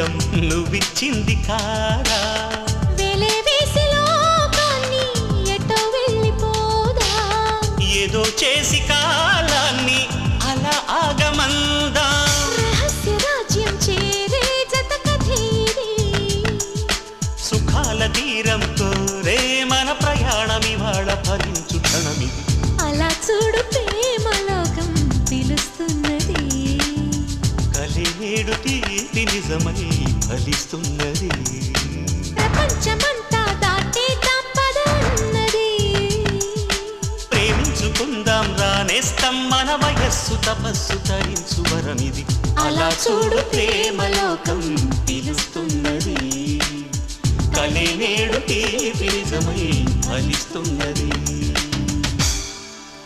జీవితం నువ్విచ్చింది కాదా ఏదో చేసి కాలాన్ని అలా ఆగమందా సుఖాల తీరం కోరే మన ప్రయాణం ఇవాళ ఫలించు క్షణమిది అలా చూడు ప్రేమలోకం పిలుస్తున్నది కలినేడు తీపి నిజమై ఫలిస్తున్నది ప్రపంచమంతా దాటేద్దాం పద అన్నది ప్రేమించుకుందాం రానేస్తాం మన వయస్సు తపస్సు తరించు వరమిది అలా చూడు ప్రేమలోకం పిలుస్తున్నది కలినేడు తీపి నిజమై ఫలిస్తున్నది